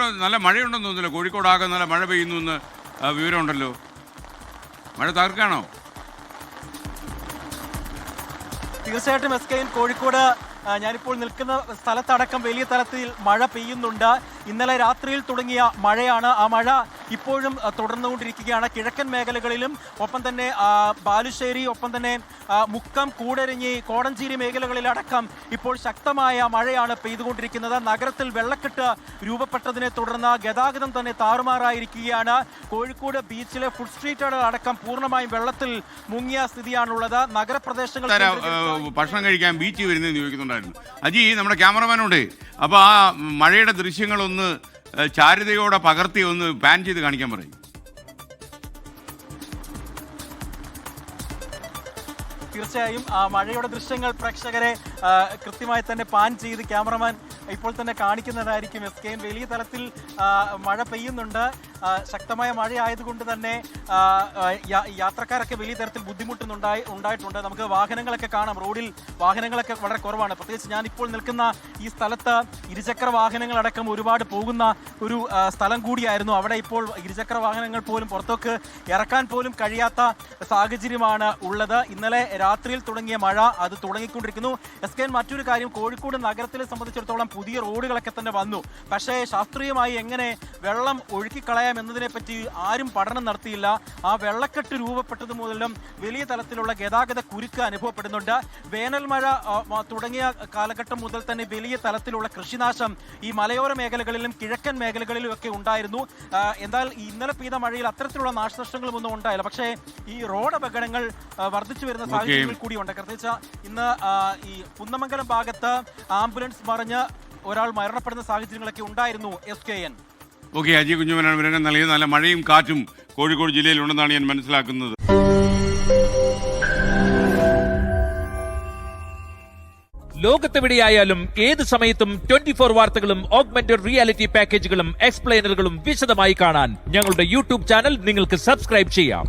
അവിടെ നല്ല മഴയുണ്ടെന്ന് തോന്നുന്നില്ല. കോഴിക്കോടാകെ നല്ല മഴ പെയ്യുന്നു എന്ന് വിവരമുണ്ടല്ലോ. മഴ തകർക്കാണോ? തീർച്ചയായിട്ടും SKN കോഴിക്കോട് ഞാനിപ്പോൾ നിൽക്കുന്ന സ്ഥലത്തടക്കം വലിയ തലത്തിൽ മഴ പെയ്യുന്നുണ്ട്. ഇന്നലെ രാത്രിയിൽ തുടങ്ങിയ മഴയാണ്. ആ മഴ ഇപ്പോഴും തുടർന്നുകൊണ്ടിരിക്കുകയാണ്. കിഴക്കൻ മേഖലകളിലും ഒപ്പം തന്നെ ബാലുശ്ശേരി, ഒപ്പം തന്നെ മുക്കം, കൂടരഞ്ഞി, കോടഞ്ചേരി മേഖലകളിലടക്കം ഇപ്പോൾ ശക്തമായ മഴയാണ് പെയ്തുകൊണ്ടിരിക്കുന്നത്. നഗരത്തിൽ വെള്ളക്കെട്ട് രൂപപ്പെട്ടതിനെ തുടർന്ന് ഗതാഗതം തന്നെ താറുമാറായിരിക്കുകയാണ്. കോഴിക്കോട് ബീച്ചിലെ ഫുഡ് സ്ട്രീറ്റുകൾ അടക്കം പൂർണ്ണമായും വെള്ളത്തിൽ മുങ്ങിയ സ്ഥിതിയാണുള്ളത്. നഗരപ്രദേശങ്ങൾ ഭക്ഷണം കഴിക്കാൻ ബീച്ചിൽ വരുന്നതെന്ന് ചോദിക്കുന്നുണ്ടായിരുന്നു അജി, നമ്മുടെ ക്യാമറമാനോട്. അപ്പോൾ ആ മഴയുടെ ദൃശ്യങ്ങളൊന്ന് ചാരുതയോടെ പകർത്തി ഒന്ന് പാൻ ചെയ്ത് കാണിക്കാൻ പറയും. തീർച്ചയായും മഴയുടെ ദൃശ്യങ്ങൾ പ്രേക്ഷകരെ കൃത്യമായി തന്നെ പാൻ ചെയ്ത് ക്യാമറമാൻ ഇപ്പോൾ തന്നെ കാണിക്കുന്നതായിരിക്കും. SKN വലിയ തലത്തിൽ മഴ പെയ്യുന്നുണ്ട്. ശക്തമായ മഴയായതുകൊണ്ട് തന്നെ യാത്രക്കാരൊക്കെ വലിയ തരത്തിൽ ഉണ്ടായിട്ടുണ്ട്. നമുക്ക് വാഹനങ്ങളൊക്കെ കാണാം. റോഡിൽ വാഹനങ്ങളൊക്കെ വളരെ കുറവാണ്. പ്രത്യേകിച്ച് ഞാൻ ഇപ്പോൾ നിൽക്കുന്ന ഈ സ്ഥലത്ത് ഇരുചക്ര വാഹനങ്ങളടക്കം ഒരുപാട് പോകുന്ന ഒരു സ്ഥലം കൂടിയായിരുന്നു. അവിടെ ഇപ്പോൾ ഇരുചക്ര വാഹനങ്ങൾ പോലും പുറത്തേക്ക് ഇറക്കാൻ പോലും കഴിയാത്ത സാഹചര്യമാണ് ഉള്ളത്. ഇന്നലെ രാത്രിയിൽ തുടങ്ങിയ മഴ അത് തുടങ്ങിക്കൊണ്ടിരിക്കുന്നു. SKN മറ്റൊരു കാര്യം, കോഴിക്കോട് നഗരത്തിലെ സംബന്ധിച്ചിടത്തോളം പുതിയ റോഡുകളൊക്കെ തന്നെ വന്നു. പക്ഷേ ശാസ്ത്രീയമായി എങ്ങനെ വെള്ളം ഒഴുക്കിക്കളയാം എന്നതിനെ പറ്റി ആരും പഠനം നടത്തിയില്ല. ആ വെള്ളക്കെട്ട് രൂപപ്പെട്ടത് മുതലും വലിയ തലത്തിലുള്ള ഗതാഗത കുരുക്ക് അനുഭവപ്പെടുന്നുണ്ട്. വേനൽ മഴ തുടങ്ങിയ കാലഘട്ടം മുതൽ തന്നെ വലിയ തലത്തിലുള്ള കൃഷിനാശം ഈ മലയോര മേഖലകളിലും കിഴക്കൻ മേഖലകളിലും ഒക്കെ ഉണ്ടായിരുന്നു. എന്നാൽ ഇന്നലെ പെയ്ത മഴയിൽ അത്തരത്തിലുള്ള നാശനഷ്ടങ്ങളും ഒന്നും ഉണ്ടായില്ല. പക്ഷേ ഈ റോഡ് അപകടങ്ങൾ വർദ്ധിച്ചു വരുന്ന സാഹചര്യങ്ങൾ കൂടിയുണ്ട്. പ്രത്യേകിച്ച് ഇന്ന് ഈ കുന്നമംഗലം ഭാഗത്ത് ആംബുലൻസ് മറിഞ്ഞ് ഒരാൾ മരണപ്പെടുന്ന സാഹചര്യങ്ങളൊക്കെ ഉണ്ടായിരുന്നു. SKN. ഓക്കെ, അജി കുഞ്ഞുമനാണ് വിവരങ്ങൾ നൽകിയത്. നല്ല മഴയും കാറ്റും കോഴിക്കോട് ജില്ലയിലുണ്ടെന്നാണ് ഞാൻ മനസ്സിലാക്കുന്നത്. ലോകത്തെവിടെയായാലും ഏത് സമയത്തും 24 വാർത്തകളും ഓഗ്മെന്റഡ് റിയാലിറ്റി പാക്കേജുകളും എക്സ്പ്ലെയിനറുകളും വിശദമായി കാണാൻ ഞങ്ങളുടെ YouTube ചാനൽ നിങ്ങൾക്ക് സബ്സ്ക്രൈബ് ചെയ്യാം.